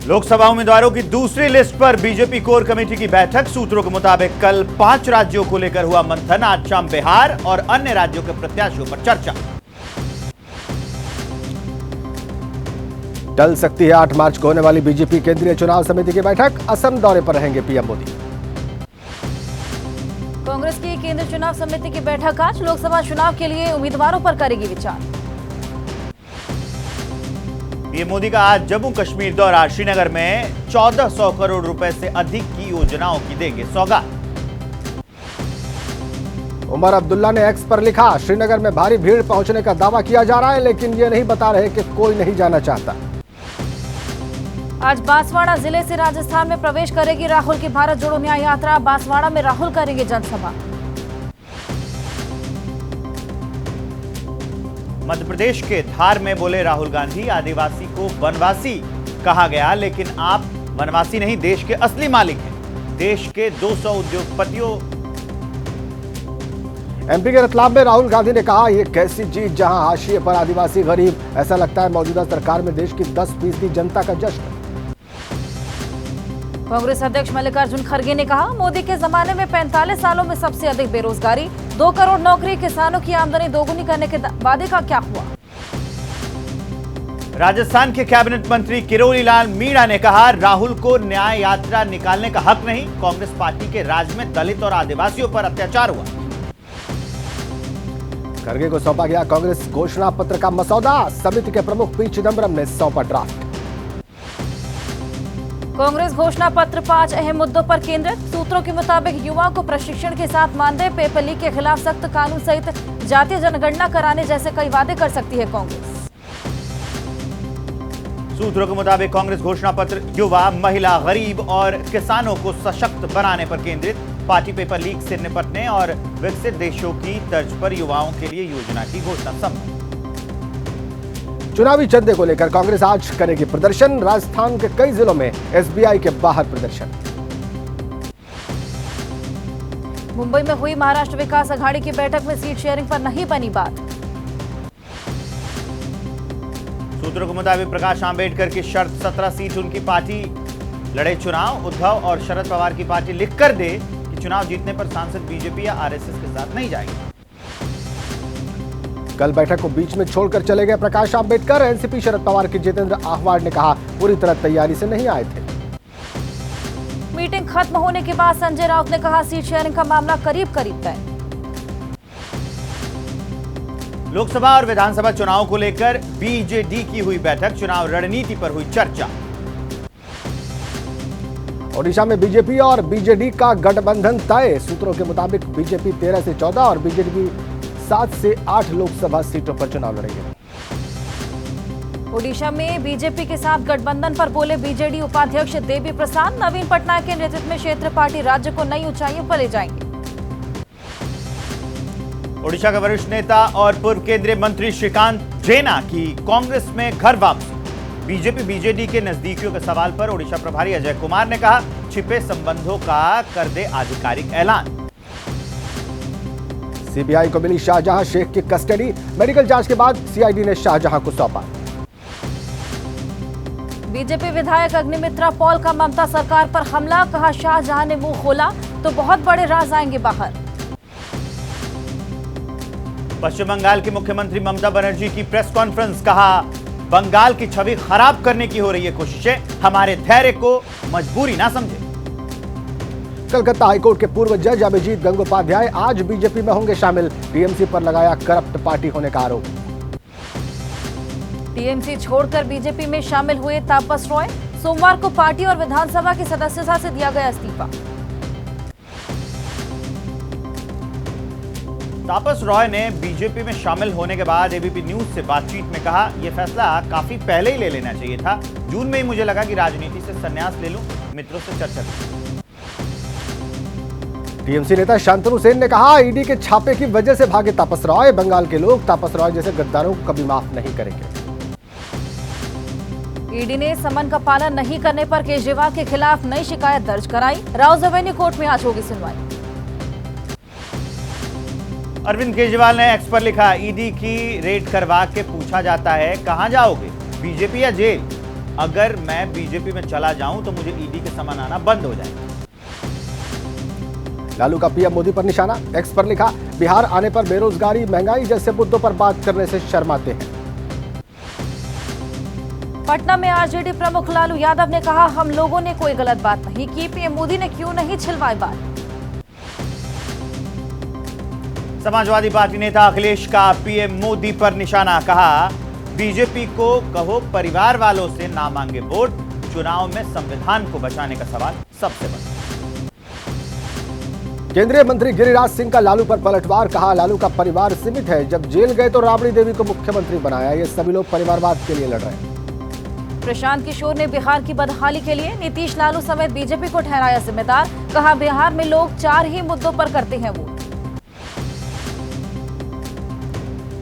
लोकसभा उम्मीदवारों की दूसरी लिस्ट पर बीजेपी कोर कमेटी की बैठक। सूत्रों के मुताबिक कल 5 राज्यों को लेकर हुआ मंथन। आज शाम बिहार और अन्य राज्यों के प्रत्याशियों पर चर्चा। टल सकती है 8 मार्च को होने वाली बीजेपी केंद्रीय चुनाव समिति की बैठक। असम दौरे पर रहेंगे पीएम मोदी। कांग्रेस की केंद्रीय चुनाव समिति की बैठक आज लोकसभा चुनाव के लिए उम्मीदवारों पर करेगी विचार। पीएम मोदी का आज जम्मू कश्मीर दौरा। श्रीनगर में 1400 करोड़ रुपए से अधिक की योजनाओं की देंगे सौगात। उमर अब्दुल्ला ने एक्स पर लिखा, श्रीनगर में भारी भीड़ पहुंचने का दावा किया जा रहा है, लेकिन ये नहीं बता रहे कि कोई नहीं जाना चाहता। आज बांसवाड़ा जिले से राजस्थान में प्रवेश करेगी राहुल की भारत जोड़ो न्याय यात्रा। बांसवाड़ा में राहुल करेंगे जनसभा। मध्य प्रदेश के धार में बोले राहुल गांधी, आदिवासी को वनवासी कहा गया, लेकिन आप वनवासी नहीं, देश के असली मालिक हैं। देश के 200 उद्योगपतियों। एमपी के रतलाम में राहुल गांधी ने कहा, यह कैसी जीत जहां हाशिए पर आदिवासी गरीब। ऐसा लगता है मौजूदा सरकार में देश की 10% जनता का जश्न। कांग्रेस अध्यक्ष मल्लिकार्जुन खड़गे ने कहा, मोदी के जमाने में 45 सालों में सबसे अधिक बेरोजगारी, 2 करोड़ नौकरी, किसानों की आमदनी दोगुनी करने के वादे का क्या हुआ। राजस्थान के कैबिनेट मंत्री किरोड़ी लाल मीणा ने कहा, राहुल को न्याय यात्रा निकालने का हक नहीं। कांग्रेस पार्टी के राज में दलित और आदिवासियों पर अत्याचार हुआ। खड़गे को सौंपा गया कांग्रेस घोषणा पत्र का मसौदा। समिति के प्रमुख पी चिदंबरम ने सौंपा ड्राफ्ट। कांग्रेस घोषणा पत्र 5 अहम मुद्दों पर केंद्रित। सूत्रों के मुताबिक युवाओं को प्रशिक्षण के साथ मानदेय, पेपर लीक के खिलाफ सख्त कानून सहित जातीय जनगणना कराने जैसे कई वादे कर सकती है कांग्रेस। सूत्रों के मुताबिक कांग्रेस घोषणा पत्र युवा, महिला, गरीब और किसानों को सशक्त बनाने पर केंद्रित। पार्टी पेपर लीक से निपटने और विकसित देशों की तर्ज पर युवाओं के लिए योजना की घोषणा संभव। चुनावी चंदे को लेकर कांग्रेस आज करेगी प्रदर्शन। राजस्थान के कई जिलों में एसबीआई के बाहर प्रदर्शन। मुंबई में हुई महाराष्ट्र विकास अघाड़ी की बैठक में सीट शेयरिंग पर नहीं बनी बात। सूत्रों के मुताबिक प्रकाश आंबेडकर की शर्त 17 सीट उनकी पार्टी लड़े चुनाव। उद्धव और शरद पवार की पार्टी लिख कर दे कि चुनाव जीतने पर सांसद बीजेपी या आरएसएस के साथ नहीं जाएगी। कल बैठक को बीच में छोड़कर चले गए प्रकाश आंबेडकर। एनसीपी शरद पवार के जितेंद्र आहवाड ने कहा, पूरी तरह तैयारी से नहीं आए थे। मीटिंग खत्म होने के बाद संजय राउत ने कहा, सीट शेयरिंग का मामला करीब करीब तय। लोकसभा और विधानसभा चुनाव को लेकर बीजेडी की हुई बैठक। चुनाव रणनीति पर हुई चर्चा। ओडिशा में बीजेपी और बीजेडी का गठबंधन तय। सूत्रों के मुताबिक बीजेपी 13 से 14 और बीजेडी 7 से 8 लोकसभा सीटों पर चुनाव लड़ेंगे। ओडिशा में बीजेपी के साथ गठबंधन पर बोले बीजेडी उपाध्यक्ष देवी प्रसाद। नवीन पटनायक के नेतृत्व में क्षेत्र पार्टी राज्य को नई ऊंचाइयों पर ले जाएंगे। ओडिशा के वरिष्ठ नेता और पूर्व केंद्रीय मंत्री श्रीकांत जेना की कांग्रेस में घर वापसी। बीजेपी बीजेडी के नजदीकियों के सवाल पर ओडिशा प्रभारी अजय कुमार ने कहा, छिपे संबंधों का कर दे आधिकारिक ऐलान। सीबीआई को मिली शाहजहां शेख की कस्टडी। मेडिकल जांच के बाद सीआईडी ने शाहजहां को सौंपा। बीजेपी विधायक अग्निमित्रा पॉल का ममता सरकार पर हमला। कहा, शाहजहां ने मुंह खोला तो बहुत बड़े राज आएंगे बाहर। पश्चिम बंगाल की मुख्यमंत्री ममता बनर्जी की प्रेस कॉन्फ्रेंस। कहा, बंगाल की छवि खराब करने की हो रही है कोशिशें। हमारे धैर्य को मजबूरी ना समझे। कलकत्ता हाईकोर्ट के पूर्व जज अभिजीत गंगोपाध्याय आज बीजेपी में होंगे शामिल। टीएमसी पर लगाया करप्ट पार्टी होने का आरोप। टीएमसी छोड़कर बीजेपी में शामिल हुए तापस रॉय। सोमवार को पार्टी और विधानसभा की सदस्यता से दिया गया इस्तीफा। तापस रॉय ने बीजेपी में शामिल होने के बाद एबीपी न्यूज से बातचीत में कहा, यह फैसला काफी पहले ही ले लेना चाहिए था। जून में ही मुझे लगा कि राजनीति से संन्यास ले लूं, मित्रों से चर्चा की। टीएमसी नेता शांतनु सेन ने कहा, ईडी के छापे की वजह से भागे तापस रॉय। बंगाल के लोग तापस रॉय जैसे गद्दारों को कभी माफ नहीं करेंगे। ईडी ने समन का पालन नहीं करने पर केजरीवाल के खिलाफ नई शिकायत दर्ज कराई। राउज एवेन्यू कोर्ट में आज होगी सुनवाई। अरविंद केजरीवाल ने एक्स पर लिखा, ईडी की रेड करवा के पूछा जाता है कहां जाओगे, बीजेपी या जेल। अगर मैं बीजेपी में चला जाऊं तो मुझे ईडी के समन आना बंद हो जाएगा। लालू का पीएम मोदी पर निशाना, एक्स पर लिखा, बिहार आने पर बेरोजगारी महंगाई जैसे मुद्दों पर बात करने से शर्माते हैं। पटना में आरजेडी प्रमुख लालू यादव ने कहा, हम लोगों ने कोई गलत बात नहीं की, पीएम मोदी ने क्यों नहीं छिलवाई बात। समाजवादी पार्टी नेता अखिलेश का पीएम मोदी पर निशाना, कहा बीजेपी को कहो परिवार वालों से ना मांगे वोट, चुनाव में संविधान को बचाने का सवाल सबसे बड़ा। केंद्रीय मंत्री गिरिराज सिंह का लालू पर पलटवार, कहा लालू का परिवार सीमित है, जब जेल गए तो राबड़ी देवी को मुख्यमंत्री बनाया, ये सभी लोग परिवारवाद के लिए लड़ रहे हैं। प्रशांत किशोर ने बिहार की बदहाली के लिए नीतीश लालू समेत बीजेपी को ठहराया जिम्मेदार, कहा बिहार में लोग 4 ही मुद्दों पर करते हैं वोट।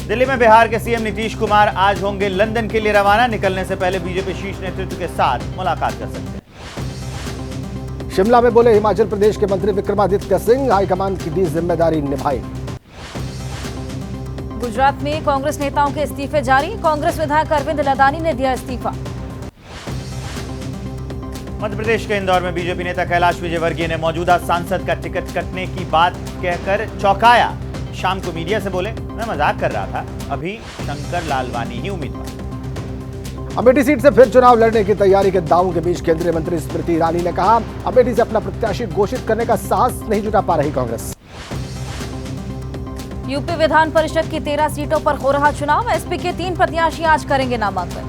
दिल्ली में बिहार के सीएम नीतीश कुमार आज होंगे लंदन के लिए रवाना, निकलने से पहले बीजेपी शीर्ष नेतृत्व के साथ मुलाकात कर सकते हैं। शिमला में बोले हिमाचल प्रदेश के मंत्री विक्रमादित्य सिंह, हाईकमान की दी जिम्मेदारी निभाई। गुजरात में कांग्रेस नेताओं के इस्तीफे जारी, कांग्रेस विधायक अरविंद लदानी ने दिया इस्तीफा। मध्य प्रदेश के इंदौर में बीजेपी नेता कैलाश विजयवर्गीय ने मौजूदा सांसद का टिकट कटने की बात कहकर चौंकाया। शाम को मीडिया से बोले, मैं मजाक कर रहा था, अभी शंकर लालवानी ही उम्मीदवार। अमेठी सीट से फिर चुनाव लड़ने की तैयारी के दावों के बीच केंद्रीय मंत्री स्मृति ईरानी ने कहा, अमेठी से अपना प्रत्याशी घोषित करने का साहस नहीं जुटा पा रही कांग्रेस। यूपी विधान परिषद की 13 सीटों पर हो रहा चुनाव, एसपी के 3 प्रत्याशी आज करेंगे नामांकन।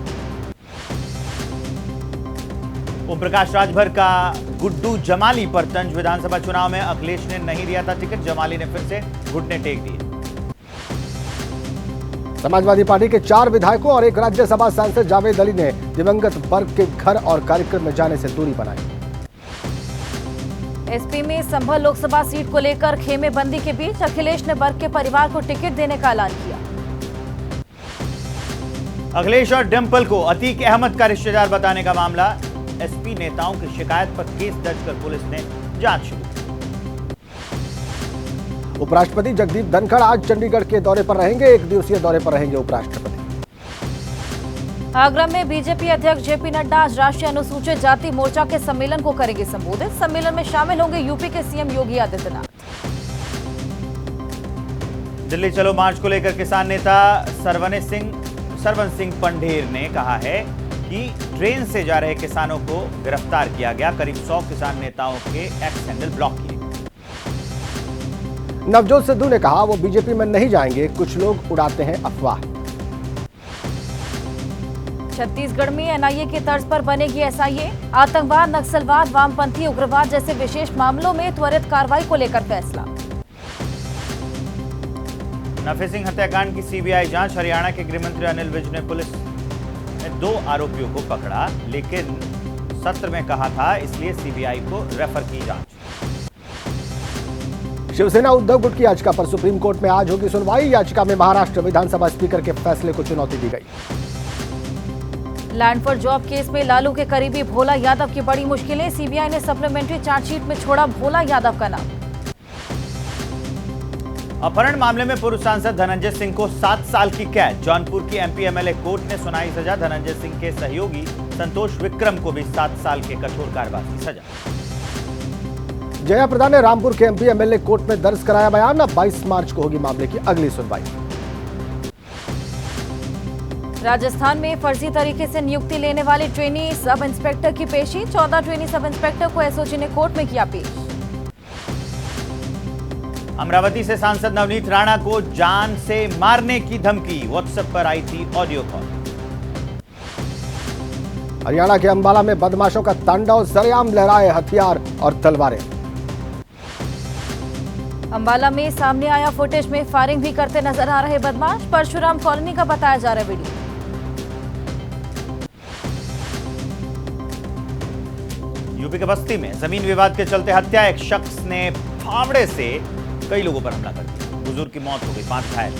ओम प्रकाश राजभर का गुड्डू जमाली पर तंज, विधानसभा चुनाव में अखिलेश ने नहीं दिया था टिकट, जमाली ने फिर से घुटने टेक दिए। समाजवादी पार्टी के 4 विधायकों और 1 राज्यसभा सांसद जावेद अली ने दिवंगत बर्ग के घर और कार्यक्रम में जाने से दूरी बनाई। एसपी में संभल लोकसभा सीट को लेकर खेमेबंदी के बीच अखिलेश ने बर्ग के परिवार को टिकट देने का ऐलान किया। अखिलेश और डिंपल को अतीक अहमद का रिश्तेदार बताने का मामला, एसपी नेताओं की शिकायत पर केस दर्ज कर पुलिस ने जांच शुरू की। उपराष्ट्रपति जगदीप धनखड़ आज चंडीगढ़ के दौरे पर रहेंगे, 1 दिवसीय दौरे पर रहेंगे उपराष्ट्रपति। आगरा में बीजेपी अध्यक्ष जेपी नड्डा आज राष्ट्रीय अनुसूचित जाति मोर्चा के सम्मेलन को करेंगे संबोधित, सम्मेलन में शामिल होंगे यूपी के सीएम योगी आदित्यनाथ। दिल्ली चलो मार्च को लेकर किसान नेता सरवन सिंह पंढेर ने कहा है कि ट्रेन से जा रहे किसानों को गिरफ्तार किया गया, करीब 100 किसान नेताओं के एक्स हैंडल ब्लॉक किए। नवजोत सिद्धू ने कहा, वो बीजेपी में नहीं जाएंगे, कुछ लोग उड़ाते हैं अफवाह। छत्तीसगढ़ में एनआईए की तर्ज पर बनेगी एसआईए, आतंकवाद, नक्सलवाद, वामपंथी उग्रवाद जैसे विशेष मामलों में त्वरित कार्रवाई को लेकर फैसला। नफे सिंह हत्याकांड की सीबीआई जांच, हरियाणा के गृहमंत्री अनिल विज ने पुलिस ने 2 आरोपियों को पकड़ा, लेकिन सत्र में कहा था इसलिए सीबीआई को रेफर की जांच। शिवसेना उद्धव गुट की याचिका पर सुप्रीम कोर्ट में आज होगी सुनवाई, याचिका में महाराष्ट्र विधानसभा स्पीकर के फैसले को चुनौती दी गई। लैंड फॉर जॉब केस में लालू के करीबी भोला यादव की बड़ी मुश्किलें, सीबीआई ने सप्लीमेंट्री चार्जशीट में छोड़ा भोला यादव का नाम। अपहरण मामले में पूर्व सांसद धनंजय सिंह को 7 साल की कैद, जौनपुर की एमपी एमएलए कोर्ट ने सुनाई सजा, धनंजय सिंह के सहयोगी संतोष विक्रम को भी 7 साल के कठोर कारावास की सजा। जया प्रदा ने रामपुर के एमपी एमएलए कोर्ट में दर्ज कराया बयान, अब 22 मार्च को होगी मामले की अगली सुनवाई। राजस्थान में फर्जी तरीके से नियुक्ति लेने वाले ट्रेनी सब इंस्पेक्टर की पेशी, 14 ट्रेनी सब इंस्पेक्टर को एसओजी ने कोर्ट में किया पेश। अमरावती से सांसद नवनीत राणा को जान से मारने की धमकी, व्हाट्सएप पर आई थी ऑडियो कॉल। हरियाणा के अंबाला में बदमाशों का तांडव, सरेआम लहराए हथियार और तलवारें। अंबाला में सामने आया फुटेज में फायरिंग भी करते नजर आ रहे बदमाश, परशुराम कॉलोनी का बताया जा रहा वीडियो। यूपी के बस्ती में जमीन विवाद के चलते हत्या, एक शख्स ने फावड़े से कई लोगों पर हमला कर दिया, बुजुर्ग की मौत हो गई, 5 घायल।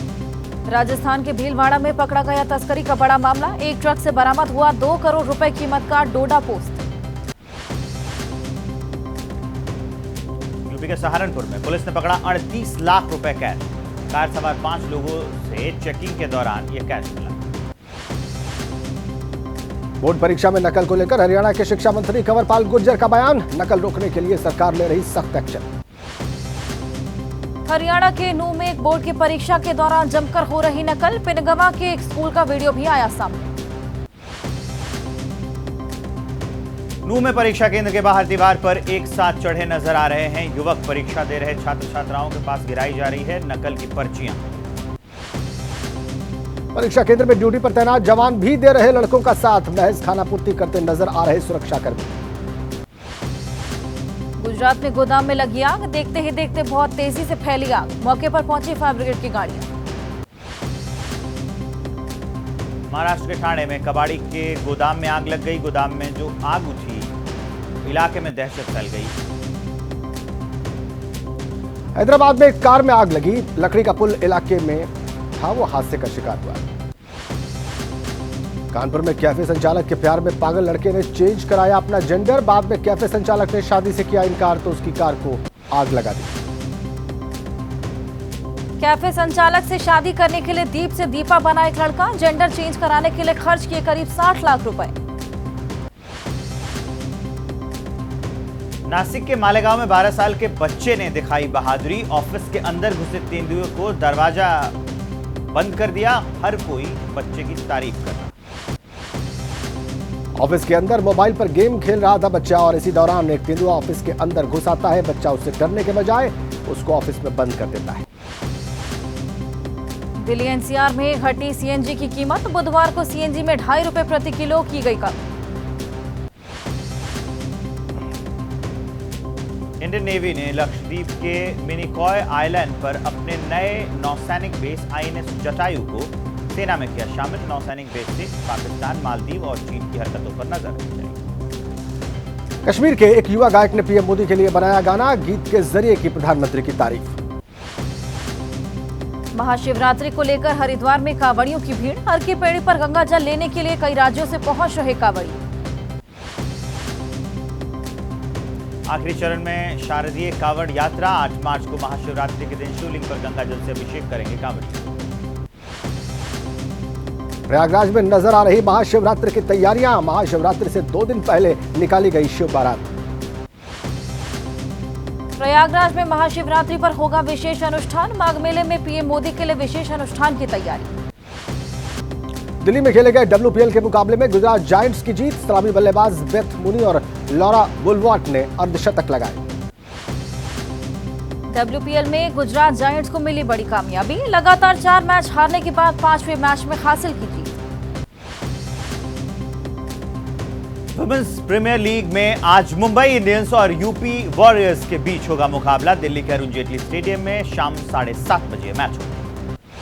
राजस्थान के भीलवाड़ा में पकड़ा गया तस्करी का बड़ा मामला, एक ट्रक से बरामद हुआ 2 करोड़ रुपए कीमत का डोडा पोस्ट। यूपी के सहारनपुर में पुलिस ने पकड़ा 38 लाख रुपए कैश, कार सवार 5 लोगों से चेकिंग के दौरान यह कैश मिला। बोर्ड परीक्षा में नकल को लेकर हरियाणा के शिक्षा मंत्री कंवरपाल गुर्जर का बयान, नकल रोकने के लिए सरकार ले रही सख्त एक्शन। हरियाणा के नूह में एक बोर्ड की परीक्षा के दौरान जमकर हो रही नकल, पिनगवा के एक स्कूल का वीडियो भी आया सामने। नूह में परीक्षा केंद्र के बाहर दीवार पर एक साथ चढ़े नजर आ रहे हैं युवक। परीक्षा दे रहे छात्र छात्राओं के पास गिराई जा रही है नकल की पर्चियां। परीक्षा केंद्र में ड्यूटी पर तैनात जवान भी दे रहे लड़कों का साथ, महज खानापूर्ति करते नजर आ रहे सुरक्षाकर्मी। गुजरात में गोदाम में लगी आग, देखते ही देखते बहुत तेजी से फैली आग, मौके पर पहुंची फायर ब्रिगेड की गाड़ियां। महाराष्ट्र के ठाणे में कबाड़ी के गोदाम में आग लग गई। गोदाम में जो आग उठी, इलाके में दहशत फैल गई। हैदराबाद में एक कार में आग लगी, लकड़ी का पुल इलाके में था, वो हादसे का शिकार हुआ। कानपुर में कैफे संचालक के प्यार में पागल लड़के ने चेंज कराया अपना जेंडर। बाद में कैफे संचालक ने शादी से किया इनकार तो उसकी कार को आग लगा दी। कैफे संचालक से शादी करने के लिए दीप से दीपा बना एक लड़का, जेंडर चेंज कराने के लिए खर्च किए करीब 60 लाख रुपए। नासिक के मालेगांव में 12 साल के बच्चे ने दिखाई बहादुरी। ऑफिस के अंदर घुसे तेंदुए को दरवाजा बंद कर दिया। हर कोई बच्चे की तारीफ कर रहा। ऑफिस के अंदर मोबाइल पर गेम खेल रहा था बच्चा और इसी दौरान एक तेंदुआ ऑफिस के अंदर घुस आता है। बच्चा उससे डरने के बजाय उसको ऑफिस में बंद कर देता है। दिल्ली एनसीआर में घटी सीएनजी की कीमत, बुधवार को सीएनजी में 2.5 रुपए प्रति किलो की गई कम। इंडियन नेवी ने लक्षद्वीप के मिनिकॉय आइलैंड पर अपने नए नौसैनिक बेस आईएनएस जटायु को सेना में किया शामिल। नौसैनिक बेस से पाकिस्तान, मालदीव और चीन की हरकतों पर नजर रखी जाएगी। कश्मीर के एक युवा गायक ने पीएम मोदी के लिए बनाया गाना, गीत के जरिए की प्रधानमंत्री की तारीफ। महाशिवरात्रि को लेकर हरिद्वार में कांवड़ियों की भीड़, हर की पेड़ी पर गंगा जल लेने के लिए कई राज्यों से पहुंच रहे कांवड़ी। आखिरी चरण में शारदीय कांवड़ यात्रा 8 मार्च को महाशिवरात्रि के दिन शिवलिंग पर गंगा जल से अभिषेक करेंगे कांवड़ी। प्रयागराज में नजर आ रही महाशिवरात्रि की तैयारियां, महाशिवरात्रि से 2 दिन पहले निकाली गई शिव बारात। प्रयागराज में महाशिवरात्रि पर होगा विशेष अनुष्ठान, माघ मेले में पीएम मोदी के लिए विशेष अनुष्ठान की तैयारी। दिल्ली में खेले गए WPL के मुकाबले में गुजरात जायंट्स की जीत, सलामी बल्लेबाज बेथ मुनी और लॉरा बुलवाट ने अर्धशतक लगाए। WPL में गुजरात जायंट्स को मिली बड़ी कामयाबी, लगातार 4 मैच हारने के बाद 5वें मैच में हासिल की जीत। वुमेन्स प्रीमियर लीग में आज मुंबई इंडियंस और यूपी वॉरियर्स के बीच होगा मुकाबला। दिल्ली के अरुण जेटली स्टेडियम में शाम 7:30 बजे मैच होगा।